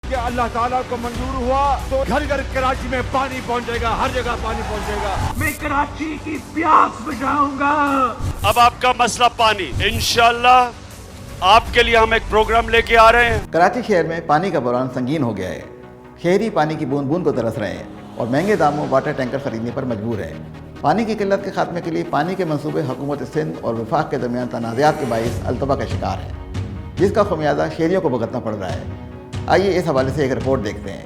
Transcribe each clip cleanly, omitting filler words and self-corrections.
کہ اللہ تعالیٰ کو منظور ہوا تو گھر گھر کراچی میں پانی پہنچ جائے گا، ہر جگہ پانی پہنچ جائے گا۔ میں کراچی کی پیاس بجھاؤں گا۔ اب آپ کا مسئلہ پانی، انشاءاللہ آپ کے لیے ہم ایک پروگرام لے کے آ رہے ہیں۔ کراچی شہر میں پانی کا بحران سنگین ہو گیا ہے۔ شہری پانی کی بوند بوند کو ترس رہے ہیں اور مہنگے داموں واٹر ٹینکر خریدنے پر مجبور ہیں۔ پانی کی قلت کے خاتمے کے لیے پانی کے منصوبے حکومت سندھ اور وفاق کے درمیان تنازعات کے باعث التوا کا شکار ہیں، جس کا خمیازہ شہریوں کو بھگتنا پڑ رہا ہے۔ آئیے اس حوالے سے ایک رپورٹ دیکھتے ہیں۔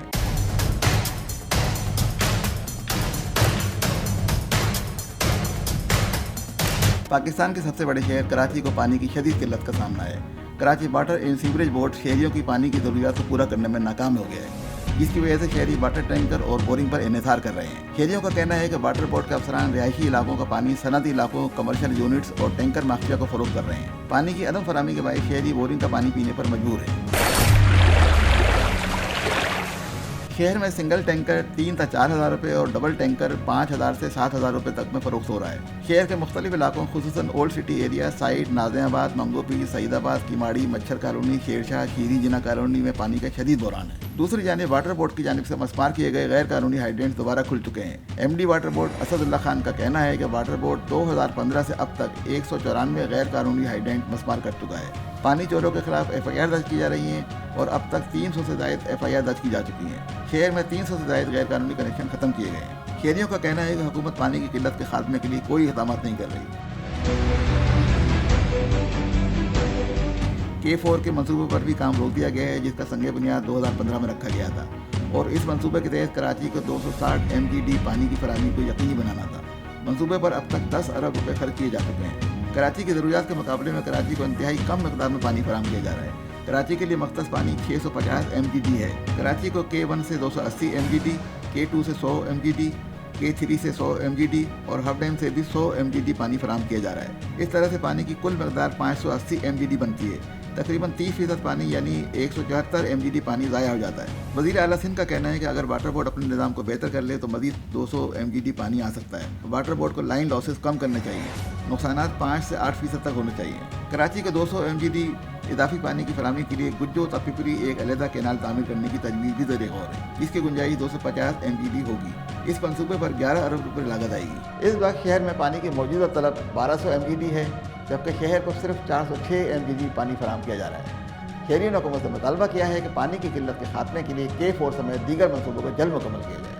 پاکستان کے سب سے بڑے شہر کراچی کو پانی کی شدید قلت کا سامنا ہے۔ Karachi water and sewerage board شہریوں کی پانی کی ضروریات کو پورا کرنے میں ناکام ہو گیا ہے، جس کی وجہ سے شہری واٹر ٹینکر اور بورنگ پر انحصار کر رہے ہیں۔ شہریوں کا کہنا ہے کہ واٹر بورڈ کے افسران رہائشی علاقوں کا پانی صنعتی علاقوں، کمرشل یونٹس اور ٹینکر مافیا کو فروخت کر رہے ہیں۔ پانی کی عدم فراہمی کے باعث شہری بورنگ کا پانی پینے پر مجبور ہیں۔ شہر میں سنگل ٹینکر 3 تا 4 ہزار روپے اور ڈبل ٹینکر 5,000 سے 7,000 روپے تک میں فروخت ہو رہا ہے۔ شہر کے مختلف علاقوں خصوصاً old city area, SITE, Nazimabad, منگو پیر، سعید آباد، کیماڑی، مچھر کالونی، شیرشاہ، شیریں جناح کالونی میں پانی کا شدید بحران ہے۔ دوسری جانب واٹر بورڈ کی جانب سے مسمار کیے گئے غیر قانونی ہائیڈرینٹس دوبارہ کھل چکے ہیں۔ M D water board Asad اللہ خان کا کہنا ہے کہ واٹر بورڈ 2015 سے اب تک 194 غیر قانونی ہائیڈرینٹ مسمار کر چکا ہے۔ پانی چوروں کے خلاف ایف آئی آر درج کی جا رہی ہیں اور اب تک 300 سے زائد ایف آئی آر درج کی جا چکی ہیں۔ شہر میں 300 سے زائد غیر قانونی کنیکشن ختم کیے گئے ہیں۔ شہریوں کا کہنا ہے کہ حکومت پانی کی قلت کے خاتمے کے لیے کوئی اقدامات نہیں کر رہی۔ K4 کے منصوبے پر بھی کام روک دیا گیا ہے، جس کا سنگ بنیاد 2015 میں رکھا گیا تھا اور اس منصوبے کے تحت کراچی کو 260 MGD پانی کی فراہمی کو یقینی بنانا تھا۔ منصوبے پر اب تک 10 ارب روپے خرچ کیے جا چکے ہیں۔ کراچی کی ضروریات کے مقابلے میں کراچی کو انتہائی کم مقدار میں پانی فراہم کیا جا رہا ہے۔ کراچی کے لیے مختص پانی 650 MGD ہے۔ کراچی کو K1 سے 280 MGD، K2 سے 100 MGD، K3 سے 100 MGD اور ہب ڈیم سے بھی 100 MGD پانی فراہم کیا جا رہا ہے۔ اس طرح سے پانی کی کل مقدار 580 MGD بنتی ہے۔ تقریباً 30% پانی یعنی 174 MGD پانی ضائع ہو جاتا ہے۔ وزیر اعلیٰ سندھ کا کہنا ہے کہ اگر واٹر بورڈ اپنے نظام کو بہتر کر لے تو مزید 200 MGD پانی آ سکتا ہے۔ واٹر بورڈ کو لائن لاسز کم کرنے چاہیے، نقصانات 5 سے 8% تک ہونے چاہیے۔ کراچی کو 200 MGD اضافی پانی کی فراہمی کے لیے گجو تا پپری ایک علیحدہ کینال تعمیر کرنے کی تجویز بھی زیر غور ہے، جس کی گنجائش 250 MGD ہوگی۔ اس منصوبے پر 11 ارب روپے لاگت آئے گی۔ اس وقت شہر میں پانی کی موجودہ طلب 1200 MGD ہے، جبکہ شہر کو صرف 406 MGD پانی فراہم کیا جا رہا ہے۔ شہریوں نے حکومت سے مطالبہ کیا ہے کہ پانی کی قلت کے خاتمے کے لیے K4 سمیت دیگر منصوبوں کو جلد مکمل کیا جائے۔